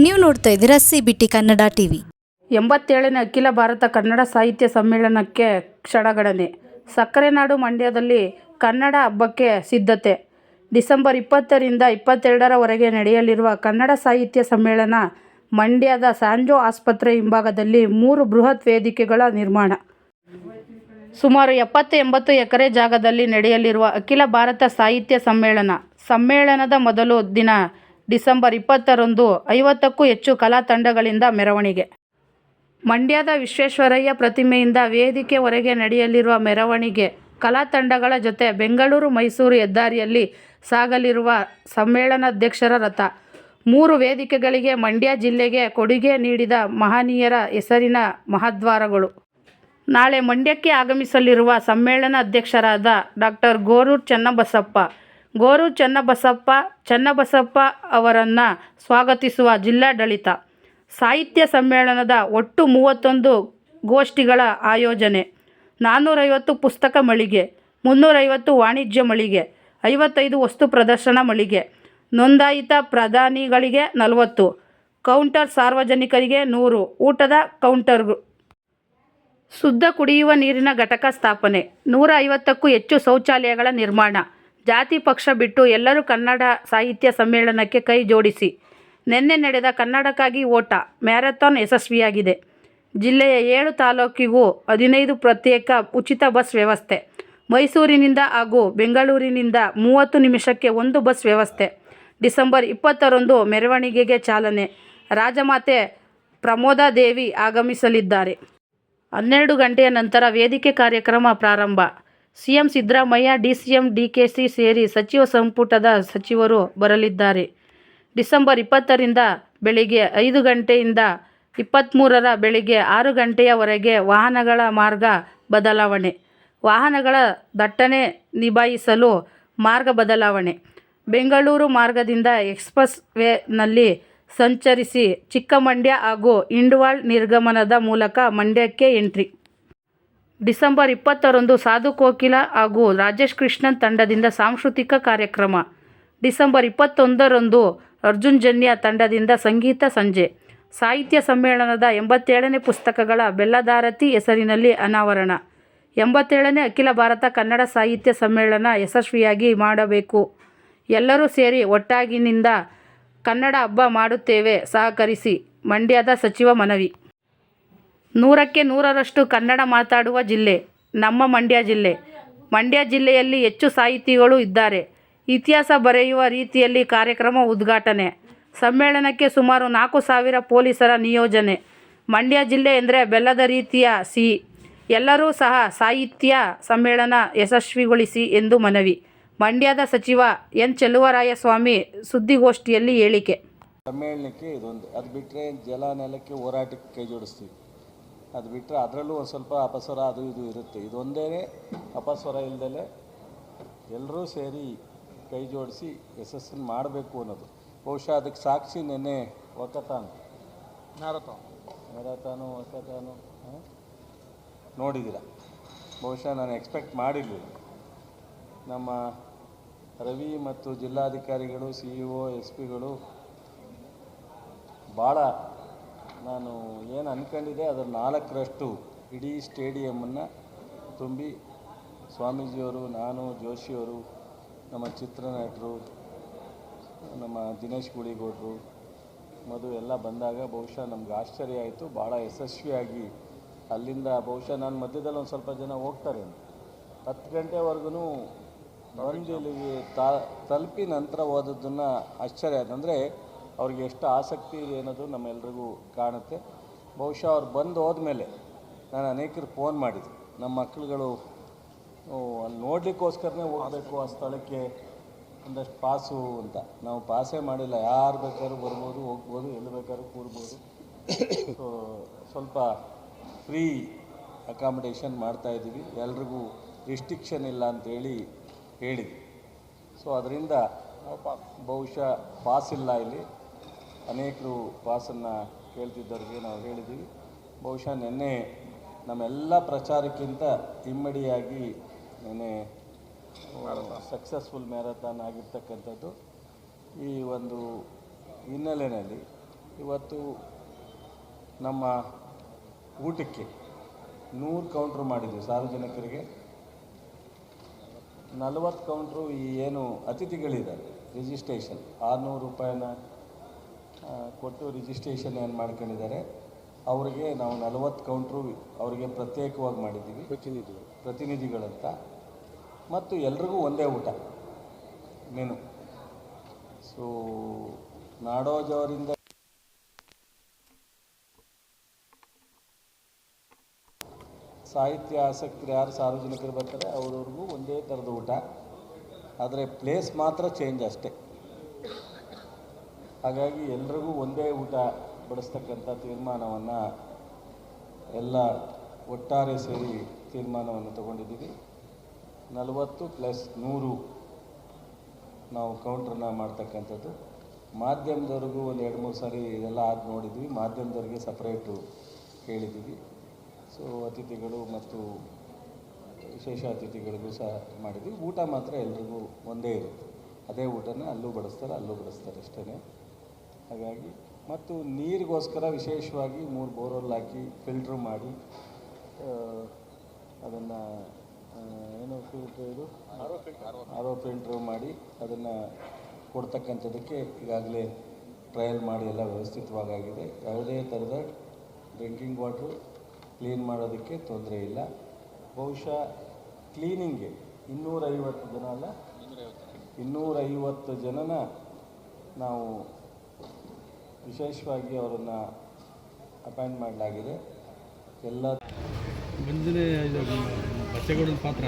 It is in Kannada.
ನೀವು ನೋಡ್ತಾ ಇದ್ದೀರಾ CBT ಕನ್ನಡ TV. 87ನೇ ಅಖಿಲ ಭಾರತ ಕನ್ನಡ ಸಾಹಿತ್ಯ ಸಮ್ಮೇಳನಕ್ಕೆ ಕ್ಷಣಗಣನೆ. ಸಕ್ಕರೆ ನಾಡು ಮಂಡ್ಯದಲ್ಲಿ ಕನ್ನಡ ಹಬ್ಬಕ್ಕೆ ಸಿದ್ಧತೆ. ಡಿಸೆಂಬರ್ 20ರಿಂದ 22ರವರೆಗೆ ನಡೆಯಲಿರುವ ಕನ್ನಡ ಸಾಹಿತ್ಯ ಸಮ್ಮೇಳನ ಮಂಡ್ಯದ ಸ್ಯಾಂಜೋ ಆಸ್ಪತ್ರೆ ಹಿಂಭಾಗದಲ್ಲಿ 3 ಬೃಹತ್ ವೇದಿಕೆಗಳ ನಿರ್ಮಾಣ. ಸುಮಾರು 70-80 ಎಕರೆ ಜಾಗದಲ್ಲಿ ನಡೆಯಲಿರುವ ಅಖಿಲ ಭಾರತ ಸಾಹಿತ್ಯ ಸಮ್ಮೇಳನ. ಸಮ್ಮೇಳನದ ಮೊದಲ ದಿನ ಡಿಸೆಂಬರ್ 20ರಂದು 50ಕ್ಕೂ ಹೆಚ್ಚು ಕಲಾ ತಂಡಗಳಿಂದ ಮೆರವಣಿಗೆ. ಮಂಡ್ಯದ ವಿಶ್ವೇಶ್ವರಯ್ಯ ಪ್ರತಿಮೆಯಿಂದ ವೇದಿಕೆವರೆಗೆ ನಡೆಯಲಿರುವ ಮೆರವಣಿಗೆ. ಕಲಾ ತಂಡಗಳ ಜೊತೆ ಬೆಂಗಳೂರು-ಮೈಸೂರು ಹೆದ್ದಾರಿಯಲ್ಲಿ ಸಾಗಲಿರುವ ಸಮ್ಮೇಳನಾಧ್ಯಕ್ಷರ ರಥ. 3 ವೇದಿಕೆಗಳಿಗೆ ಮಂಡ್ಯ ಜಿಲ್ಲೆಗೆ ಕೊಡುಗೆ ನೀಡಿದ ಮಹನೀಯರ ಹೆಸರಿನ ಮಹಾದ್ವಾರಗಳು. ನಾಳೆ ಮಂಡ್ಯಕ್ಕೆ ಆಗಮಿಸಲಿರುವ ಸಮ್ಮೇಳನಾಧ್ಯಕ್ಷರಾದ ಡಾ. ಗೋರೂರು ಚನ್ನಬಸಪ್ಪ ಅವರನ್ನು ಸ್ವಾಗತಿಸುವ ಜಿಲ್ಲಾಡಳಿತ. ಸಾಹಿತ್ಯ ಸಮ್ಮೇಳನದ ಒಟ್ಟು 31 ಗೋಷ್ಠಿಗಳ ಆಯೋಜನೆ. 450 ಪುಸ್ತಕ ಮಳಿಗೆ, 350 ವಾಣಿಜ್ಯ ಮಳಿಗೆ, 55 ವಸ್ತು ಪ್ರದರ್ಶನ ಮಳಿಗೆ, ನೋಂದಾಯಿತ ಪ್ರಧಾನಿಗಳಿಗೆ 40 ಕೌಂಟರ್, ಸಾರ್ವಜನಿಕರಿಗೆ 100 ಊಟದ ಕೌಂಟರ್, ಶುದ್ಧ ಕುಡಿಯುವ ನೀರಿನ ಘಟಕ ಸ್ಥಾಪನೆ, 150ಕ್ಕೂ ಹೆಚ್ಚು ಶೌಚಾಲಯಗಳ ನಿರ್ಮಾಣ. ಜಾತಿ ಪಕ್ಷ ಬಿಟ್ಟು ಎಲ್ಲರೂ ಕನ್ನಡ ಸಾಹಿತ್ಯ ಸಮ್ಮೇಳನಕ್ಕೆ ಕೈ ಜೋಡಿಸಿ. ನಿನ್ನೆ ನಡೆದ ಕನ್ನಡಕ್ಕಾಗಿ ಓಟ ಮ್ಯಾರಥಾನ್ ಯಶಸ್ವಿಯಾಗಿದೆ. ಜಿಲ್ಲೆಯ 7 ತಾಲೂಕಿಗೂ 15 ಪ್ರತ್ಯೇಕ ಉಚಿತ ಬಸ್ ವ್ಯವಸ್ಥೆ. ಮೈಸೂರಿನಿಂದ ಹಾಗೂ ಬೆಂಗಳೂರಿನಿಂದ 30 ನಿಮಿಷಕ್ಕೆ 1 ಬಸ್ ವ್ಯವಸ್ಥೆ. ಡಿಸೆಂಬರ್ 20ರಂದು ಮೆರವಣಿಗೆಗೆ ಚಾಲನೆ. ರಾಜಮಾತೆ ಪ್ರಮೋದಾದೇವಿ ಆಗಮಿಸಲಿದ್ದಾರೆ. 12 ಗಂಟೆಯ ನಂತರ ವೇದಿಕೆ ಕಾರ್ಯಕ್ರಮ ಪ್ರಾರಂಭ. ಸಿಎಂ ಸಿದ್ದರಾಮಯ್ಯ, ಡಿಸಿಎಂ ಡಿಕೆಶಿ ಸೇರಿ ಸಚಿವ ಸಂಪುಟದ ಸಚಿವರು ಬರಲಿದ್ದಾರೆ. ಡಿಸೆಂಬರ್ 20ರಿಂದ ಬೆಳಿಗ್ಗೆ 5 ಗಂಟೆಯಿಂದ 23ರ ಬೆಳಿಗ್ಗೆ 6 ಗಂಟೆಯವರೆಗೆ ವಾಹನಗಳ ಮಾರ್ಗ ಬದಲಾವಣೆ. ವಾಹನಗಳ ದಟ್ಟಣೆ ನಿಭಾಯಿಸಲು ಮಾರ್ಗ ಬದಲಾವಣೆ. ಬೆಂಗಳೂರು ಮಾರ್ಗದಿಂದ ಎಕ್ಸ್ಪ್ರೆಸ್ ವೇನಲ್ಲಿ ಸಂಚರಿಸಿ ಚಿಕ್ಕಮಂಡ್ಯ ಹಾಗೂ ಇಂಡವಾಳ ನಿರ್ಗಮನದ ಮೂಲಕ ಮಂಡ್ಯಕ್ಕೆ ಎಂಟ್ರಿ. ಡಿಸೆಂಬರ್ 20ರಂದು ಸಾಧು ಕೋಕಿಲ ಹಾಗೂ ರಾಜೇಶ್ ಕೃಷ್ಣನ್ ತಂಡದಿಂದ ಸಾಂಸ್ಕೃತಿಕ ಕಾರ್ಯಕ್ರಮ. ಡಿಸೆಂಬರ್ 21ರಂದು ಅರ್ಜುನ್ ಜನ್ಯ ತಂಡದಿಂದ ಸಂಗೀತ ಸಂಜೆ. ಸಾಹಿತ್ಯ ಸಮ್ಮೇಳನದ 87ನೇ ಪುಸ್ತಕಗಳ ಬೆಲ್ಲದಾರತಿ ಹೆಸರಿನಲ್ಲಿ ಅನಾವರಣ. 87ನೇ ಅಖಿಲ ಭಾರತ ಕನ್ನಡ ಸಾಹಿತ್ಯ ಸಮ್ಮೇಳನ ಯಶಸ್ವಿಯಾಗಿ ಮಾಡಬೇಕು. ಎಲ್ಲರೂ ಸೇರಿ ಒಟ್ಟಾಗಿನಿಂದ ಕನ್ನಡ ಹಬ್ಬ ಮಾಡುತ್ತೇವೆ, ಸಹಕರಿಸಿ. ಮಂಡ್ಯದ ಸಚಿವ ಮನವಿ. 100ಕ್ಕೆ 100ರಷ್ಟು ಕನ್ನಡ ಮಾತಾಡುವ ಜಿಲ್ಲೆ ನಮ್ಮ ಮಂಡ್ಯ ಜಿಲ್ಲೆ. ಮಂಡ್ಯ ಜಿಲ್ಲೆಯಲ್ಲಿ ಹೆಚ್ಚು ಸಾಹಿತಿಗಳು ಇದ್ದಾರೆ. ಇತಿಹಾಸ ಬರೆಯುವ ರೀತಿಯಲ್ಲಿ ಕಾರ್ಯಕ್ರಮ ಉದ್ಘಾಟನೆ. ಸಮ್ಮೇಳನಕ್ಕೆ ಸುಮಾರು 4,000 ಪೊಲೀಸರ ನಿಯೋಜನೆ. ಮಂಡ್ಯ ಜಿಲ್ಲೆ ಎಂದರೆ ಬೆಲ್ಲದ ರೀತಿಯ ಸಿಹಿ. ಎಲ್ಲರೂ ಸಹ ಸಾಹಿತ್ಯ ಸಮ್ಮೇಳನ ಯಶಸ್ವಿಗೊಳಿಸಿ ಎಂದು ಮನವಿ. ಮಂಡ್ಯದ ಸಚಿವ ಎನ್. ಚೆಲುವರಾಯಸ್ವಾಮಿ ಸುದ್ದಿಗೋಷ್ಠಿಯಲ್ಲಿ ಹೇಳಿಕೆ. ಸಮ್ಮೇಳನಕ್ಕೆ ಇದೊಂದು, ಅದು ಬಿಟ್ಟರೆ ಜಲ ನೆಲಕ್ಕೆ ಹೋರಾಟಕ್ಕೆ ಕೈ ಜೋಡಿಸ್ತೀವಿ. ಅದು ಬಿಟ್ಟರೆ ಅದರಲ್ಲೂ ಒಂದು ಸ್ವಲ್ಪ ಅಪಸ್ವರ ಅದು ಇದು ಇರುತ್ತೆ. ಇದೊಂದೇ ಅಪಸ್ವರ ಇಲ್ಲದೆ ಎಲ್ಲರೂ ಸೇರಿ ಕೈ ಜೋಡಿಸಿ ಯಶಸ್ಸನ್ನು ಮಾಡಬೇಕು ಅನ್ನೋದು. ಬಹುಶಃ ಅದಕ್ಕೆ ಸಾಕ್ಷಿ ನಿನ್ನೆ ಮ್ಯಾರಥಾನು ನೋಡಿದ್ದೀರ. ಬಹುಶಃ ನಾನು ಎಕ್ಸ್ಪೆಕ್ಟ್ ಮಾಡಿರಲಿಲ್ಲ. ನಮ್ಮ ರವಿ ಮತ್ತು ಜಿಲ್ಲಾಧಿಕಾರಿಗಳು, CEO, SP ಗಳು ಭಾಳ, ನಾನು ಏನು ಅಂದ್ಕೊಂಡಿದ್ದೆ ಅದರ 4ರಷ್ಟು ಇಡೀ ಸ್ಟೇಡಿಯಮ್ಮನ್ನು ತುಂಬಿ ಸ್ವಾಮೀಜಿಯವರು, ನಾನು, ಜೋಶಿಯವರು, ನಮ್ಮ ಚಿತ್ರನಟರು, ನಮ್ಮ ದಿನೇಶ್ ಗುಳಿಗೌಡರು, ಮಧು ಎಲ್ಲ ಬಂದಾಗ ಬಹುಶಃ ನಮ್ಗೆ ಆಶ್ಚರ್ಯ ಆಯಿತು. ಭಾಳ ಯಶಸ್ವಿಯಾಗಿ ಅಲ್ಲಿಂದ ಬಹುಶಃ ನಾನು ಮಧ್ಯದಲ್ಲಿ ಒಂದು ಸ್ವಲ್ಪ ಜನ ಹೋಗ್ತಾರೆ 10 ಗಂಟೆವರೆಗೂ ಬಂದು ಇಲ್ಲಿಗೆ ತಲುಪಿ ನಂತರ ಓದೋದನ್ನು ಆಶ್ಚರ್ಯ ಆಯ್ತು. ಅಂದರೆ ಅವ್ರಿಗೆ ಎಷ್ಟು ಆಸಕ್ತಿ ಇದೆ ಅನ್ನೋದು ನಮ್ಮೆಲ್ರಿಗೂ ಕಾಣುತ್ತೆ. ಬಹುಶಃ ಅವ್ರು ಬಂದು ಹೋದ್ಮೇಲೆ ನಾನು ಅನೇಕರು ಫೋನ್ ಮಾಡಿದ್ದೆ. ನಮ್ಮ ಮಕ್ಕಳುಗಳು ಅಲ್ಲಿ ನೋಡಲಿಕ್ಕೋಸ್ಕರನೇ ಹೋಗಬೇಕು ಆ ಸ್ಥಳಕ್ಕೆ, ಒಂದಷ್ಟು ಪಾಸು ಅಂತ. ನಾವು ಪಾಸೇ ಮಾಡಿಲ್ಲ, ಯಾರು ಬೇಕಾದ್ರೂ ಬರ್ಬೋದು, ಹೋಗ್ಬೋದು, ಎಲ್ಲಿ ಬೇಕಾದ್ರೂ ಕೂರ್ಬೋದು. ಸೊ ಸ್ವಲ್ಪ ಫ್ರೀ ಅಕಾಮಿಡೇಷನ್ ಮಾಡ್ತಾಯಿದ್ದೀವಿ, ಎಲ್ರಿಗೂ ರಿಸ್ಟ್ರಿಕ್ಷನ್ ಇಲ್ಲ ಅಂಥೇಳಿ ಹೇಳಿದ್ವಿ. ಸೊ ಅದರಿಂದ ಬಹುಶಃ ಪಾಸ್ ಇಲ್ಲ ಇಲ್ಲಿ. ಅನೇಕರು ಪಾಸನ್ನು ಕೇಳ್ತಿದ್ದವ್ರಿಗೆ ನಾವು ಹೇಳಿದ್ದೀವಿ. ಬಹುಶಃ ನಿನ್ನೆ ನಮ್ಮೆಲ್ಲ ಪ್ರಚಾರಕ್ಕಿಂತ ಇಮ್ಮಡಿಯಾಗಿ ನಿನ್ನೆ ಸಕ್ಸಸ್ಫುಲ್ ಮ್ಯಾರಥಾನ್ ಆಗಿರ್ತಕ್ಕಂಥದ್ದು. ಈ ಒಂದು ಹಿನ್ನೆಲೆಯಲ್ಲಿ ಇವತ್ತು ನಮ್ಮ ಊಟಕ್ಕೆ 100 ಕೌಂಟ್ರ್ ಮಾಡಿದ್ವಿ ಸಾರ್ವಜನಿಕರಿಗೆ. 40 ಕೌಂಟ್ರು ಈ ಏನು ಅತಿಥಿಗಳಿದ್ದಾರೆ ರಿಜಿಸ್ಟ್ರೇಷನ್ 600 ರೂಪಾಯಿನ ಕೊಟ್ಟು ರಿಜಿಸ್ಟ್ರೇಷನ್ ಏನು ಮಾಡ್ಕೊಂಡಿದ್ದಾರೆ ಅವರಿಗೆ ನಾವು 40 ಕೌಂಟ್ರು ಅವರಿಗೆ ಪ್ರತ್ಯೇಕವಾಗಿ ಮಾಡಿದ್ದೀವಿ, ಪ್ರತಿನಿಧಿಗಳಂತ. ಮತ್ತು ಎಲ್ರಿಗೂ ಒಂದೇ ಊಟ ಮೆನು. ಸೊ ನಾಡೋಜ್ ಅವರಿಂದ ಸಾಹಿತ್ಯ ಆಸಕ್ತರು ಯಾರು ಸಾರ್ವಜನಿಕರು ಬರ್ತಾರೆ ಅವ್ರವ್ರಿಗೂ ಒಂದೇ ಥರದ ಊಟ, ಆದರೆ ಪ್ಲೇಸ್ ಮಾತ್ರ ಚೇಂಜ್ ಅಷ್ಟೇ. ಹಾಗಾಗಿ ಎಲ್ರಿಗೂ ಒಂದೇ ಊಟ ಬಡಿಸ್ತಕ್ಕಂಥ ತೀರ್ಮಾನವನ್ನು ಎಲ್ಲ ಒಟ್ಟಾರೆ ಸೇರಿ ತೀರ್ಮಾನವನ್ನು ತಗೊಂಡಿದ್ದೀವಿ. 40 + 100 ನಾವು ಕೌಂಟ್ರನ್ನ ಮಾಡ್ತಕ್ಕಂಥದ್ದು. ಮಾಧ್ಯಮದವ್ರಿಗೂ ಒಂದು 2-3 ಸಾರಿ ಇದೆಲ್ಲ ಆಗಿ ನೋಡಿದ್ವಿ. ಮಾಧ್ಯಮದವ್ರಿಗೆ ಸಪ್ರೇಟು ಹೇಳಿದ್ದೀವಿ. ಸೊ ಅತಿಥಿಗಳು ಮತ್ತು ವಿಶೇಷ ಅತಿಥಿಗಳಿಗೂ ಸಹ ಮಾಡಿದ್ವಿ. ಊಟ ಮಾತ್ರ ಎಲ್ರಿಗೂ ಒಂದೇ ಇರುತ್ತೆ, ಅದೇ ಊಟನ ಅಲ್ಲೂ ಬಡಿಸ್ತಾರೆ ಅಷ್ಟೇ. ಹಾಗಾಗಿ ಮತ್ತು ನೀರಿಗೋಸ್ಕರ ವಿಶೇಷವಾಗಿ 3 ಬೋರ್ವೆಲ್ ಹಾಕಿ ಫಿಲ್ಟ್ರ್ ಮಾಡಿ ಅದನ್ನು ಏನು ಫಿಲ್ಟ್ರ್ ಇದು ಆರ್ ಒ ಫಿಲ್ಟ್ರ್ ಮಾಡಿ ಅದನ್ನು ಕೊಡ್ತಕ್ಕಂಥದ್ದಕ್ಕೆ ಈಗಾಗಲೇ ಟ್ರಯಲ್ ಮಾಡಿ ಎಲ್ಲ ವ್ಯವಸ್ಥಿತವಾಗಿದೆ. ಯಾವುದೇ ಥರದ ಡ್ರಿಂಕಿಂಗ್ ವಾಟ್ರು ಕ್ಲೀನ್ ಮಾಡೋದಕ್ಕೆ ತೊಂದರೆ ಇಲ್ಲ. ಬಹುಶಃ ಕ್ಲೀನಿಂಗ್ಗೆ 250 ಜನ ಅಲ್ಲ 250 ಜನನ ನಾವು ವಿಶೇಷವಾಗಿ ಅವರನ್ನು ಅಪಾಯಿಂಟ್ ಮಾಡಲಾಗಿದೆ. ಎಲ್ಲ ಬಚ್ಚೇಗೌಡನ ಪಾತ್ರ